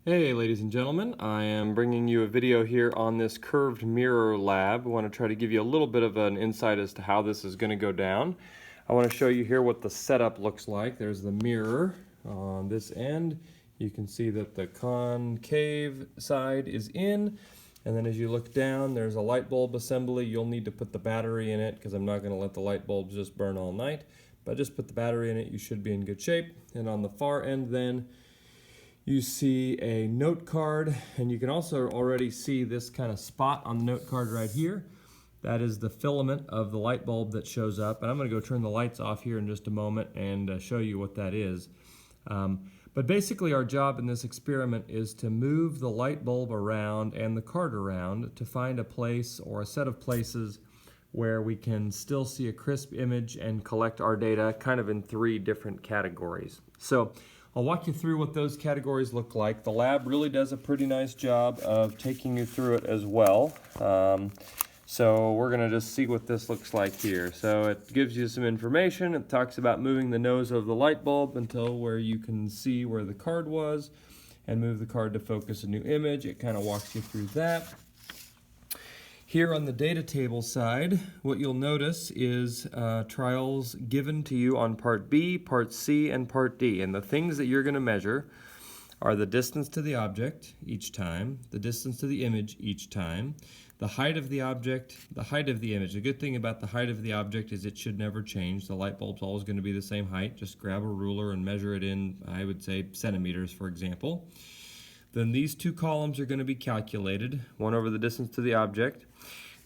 Hey ladies and gentlemen, I am bringing you a video here on this curved mirror lab. I want to try to give you a little bit of an insight as to how this is going to go down. I want to show you here what the setup looks like. There's the mirror on this end. You can see that the concave side is in, and then as you look down there's a light bulb assembly. You'll need to put the battery in it because I'm not going to let the light bulbs just burn all night, but just put the battery in it. You should be in good shape. And on the far end then you see a note card, and you can also already see this kind of spot on the note card right here. That is the filament of the light bulb that shows up, and I'm going to go turn the lights off here in just a moment and show you what that is. But basically our job in this experiment is to move the light bulb around and the card around to find a place or a set of places where we can still see a crisp image and collect our data kind of in three different categories. So I'll walk you through what those categories look like. The lab really does a pretty nice job of taking you through it as well. So we're going to just see what this looks like here. So it gives you some information. It talks about moving the nose of the light bulb until where you can see where the card was and move the card to focus a new image. It kind of walks you through that. Here on the data table side, what you'll notice is trials given to you on Part B, Part C, and Part D. And the things that you're going to measure are the distance to the object each time, the distance to the image each time, the height of the object, the height of the image. The good thing about the height of the object is it should never change. The light bulb's always going to be the same height. Just grab a ruler and measure it in, I would say, centimeters, for example. Then these two columns are going to be calculated, one over the distance to the object.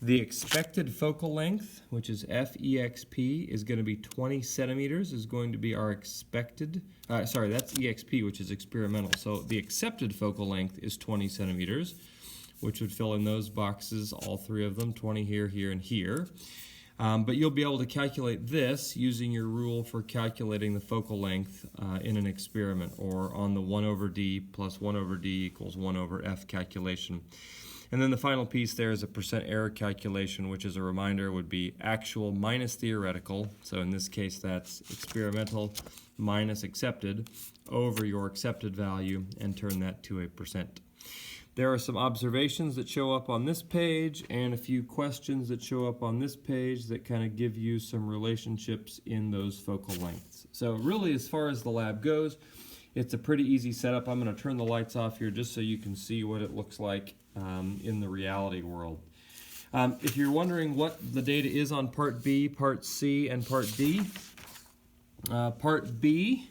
The expected focal length, which is FEXP, is going to be 20 centimeters, is going to be our expected, that's EXP, which is experimental. So the accepted focal length is 20 centimeters, which would fill in those boxes, all three of them, 20 here, here, and here. But you'll be able to calculate this using your rule for calculating the focal length in an experiment, or on the 1 over D plus 1 over D equals 1 over F calculation. And then the final piece there is a percent error calculation, which, as a reminder, would be actual minus theoretical. So in this case, that's experimental minus accepted over your accepted value, and turn that to a percent. There are some observations that show up on this page and a few questions that show up on this page that kind of give you some relationships in those focal lengths. So really, as far as the lab goes, it's a pretty easy setup. I'm going to turn the lights off here just so you can see what it looks like in the reality world. If you're wondering what the data is on Part B, Part C, and Part D, Part B,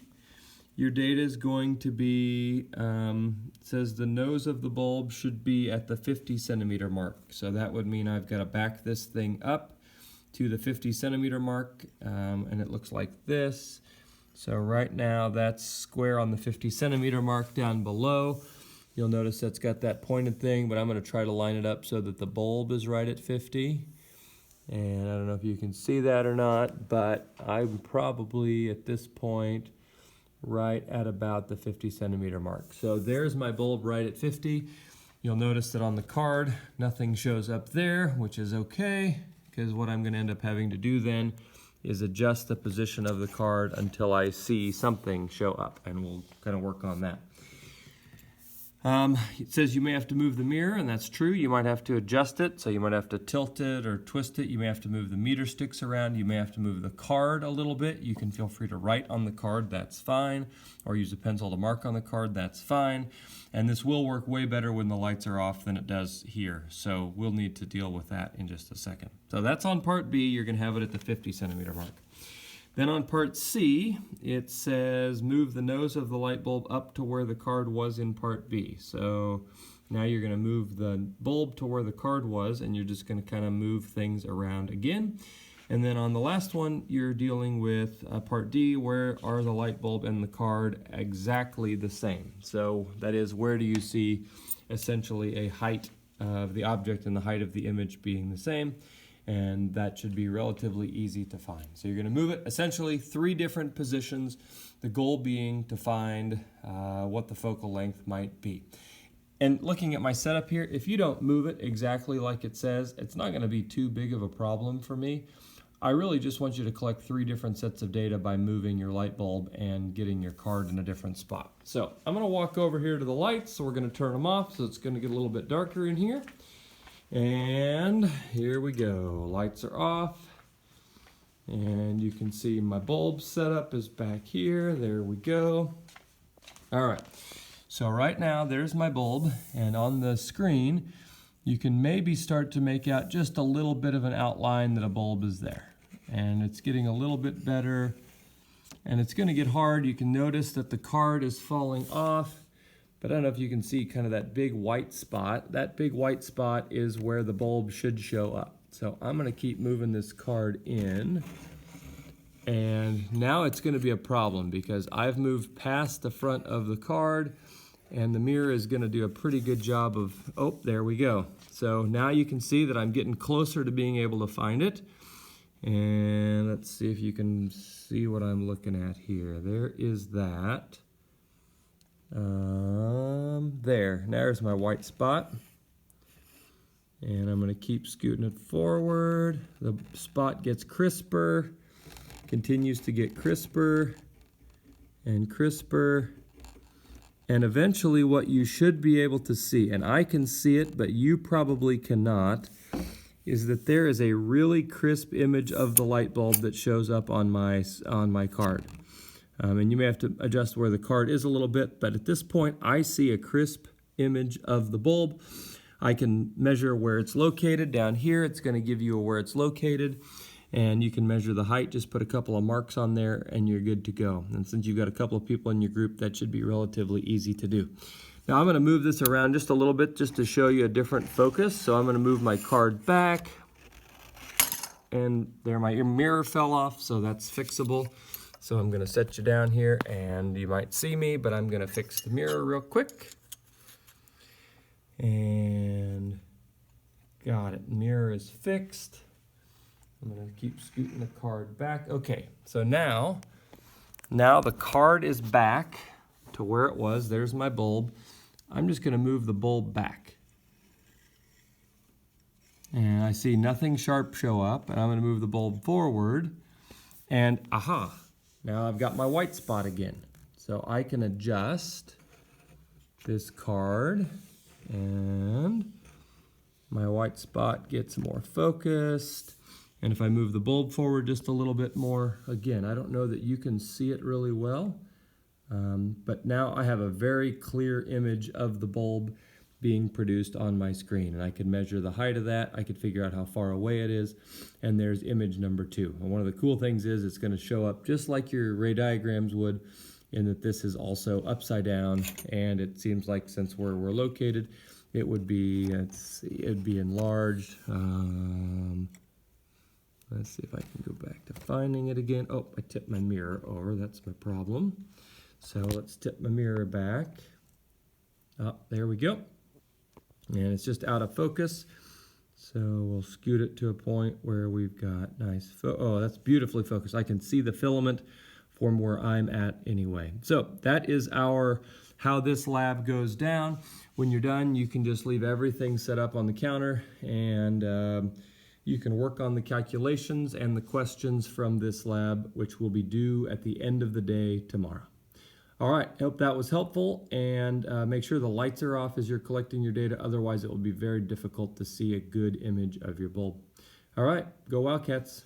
your data is going to be, it says the nose of the bulb should be at the 50 centimeter mark. So that would mean I've got to back this thing up to the 50 centimeter mark, and it looks like this. So right now that's square on the 50 centimeter mark down below. You'll notice that's got that pointed thing, but I'm going to try to line it up so that the bulb is right at 50. And I don't know if you can see that or not, but I'm probably at this point right at about the 50 centimeter mark. So there's my bulb right at 50. You'll notice that on the card, nothing shows up there, which is okay, because what I'm going to end up having to do then is adjust the position of the card until I see something show up, and we'll kind of work on that. It says you may have to move the mirror, and that's true. You might have to adjust it, so you might have to tilt it or twist it. You may have to move the meter sticks around. You may have to move the card a little bit. You can feel free to write on the card, that's fine, or use a pencil to mark on the card, that's fine. And this will work way better when the lights are off than it does here, so we'll need to deal with that in just a second. So that's on Part B. You're going to have it at the 50 centimeter mark. Then on Part C, it says move the nose of the light bulb up to where the card was in Part B. So now you're going to move the bulb to where the card was, and you're just going to kind of move things around again. And then on the last one, you're dealing with Part D, where are the light bulb and the card exactly the same. So that is, where do you see essentially a height of the object and the height of the image being the same. And that should be relatively easy to find. So you're going to move it essentially 3 different positions, the goal being to find what the focal length might be. And looking at my setup here, if you don't move it exactly like it says, it's not going to be too big of a problem for me. I really just want you to collect 3 different sets of data by moving your light bulb and getting your card in a different spot. So I'm going to walk over here to the lights, so we're going to turn them off, so it's going to get a little bit darker in here. And here we go. Lights are off. And you can see my bulb setup is back here. There we go. All right. So right now there's my bulb, and on the screen you can maybe start to make out just a little bit of an outline that a bulb is there. And it's getting a little bit better, and it's going to get hard. You can notice that the card is falling off, but I don't know if you can see kind of that big white spot. That big white spot is where the bulb should show up. So I'm going to keep moving this card in, and now it's going to be a problem because I've moved past the front of the card, and the mirror is going to do a pretty good job of, oh, there we go. So now you can see that I'm getting closer to being able to find it. And let's see if you can see what I'm looking at here. There is that. There's my white spot. And I'm going to keep scooting it forward. The spot gets crisper, continues to get crisper and crisper. And eventually what you should be able to see, and I can see it, but you probably cannot, is that there is a really crisp image of the light bulb that shows up on my card. And you may have to adjust where the card is a little bit, but at this point I see a crisp image of the bulb. I can measure where it's located. Down here it's going to give you where it's located, and you can measure the height. Just put a couple of marks on there and you're good to go. And since you've got a couple of people in your group, that should be relatively easy to do. Now I'm going to move this around just a little bit just to show you a different focus. So I'm going to move my card back, and there my mirror fell off, so that's fixable. So I'm going to set you down here, and you might see me, but I'm going to fix the mirror real quick. And got it, mirror is fixed. I'm going to keep scooting the card back. Okay, so now the card is back to where it was. There's my bulb. I'm just going to move the bulb back. And I see nothing sharp show up, and I'm going to move the bulb forward. And aha, now I've got my white spot again. So I can adjust this card, and my white spot gets more focused. And if I move the bulb forward just a little bit more, again, I don't know that you can see it really well, but now I have a very clear image of the bulb being produced on my screen. And I can measure the height of that. I could figure out how far away it is. And there's image number 2. And one of the cool things is it's going to show up just like your ray diagrams would, in that this is also upside down. And it seems like since where we're located, it would be, it'd be enlarged. Let's see if I can go back to finding it again. Oh, I tipped my mirror over. That's my problem. So let's tip my mirror back. Oh, there we go. And it's just out of focus. So we'll scoot it to a point where we've got nice, oh, that's beautifully focused. I can see the filament from where I'm at anyway. So that is how this lab goes down. When you're done, you can just leave everything set up on the counter, and you can work on the calculations and the questions from this lab, which will be due at the end of the day tomorrow. All right, hope that was helpful, and make sure the lights are off as you're collecting your data. Otherwise, it will be very difficult to see a good image of your bulb. All right, go Wildcats.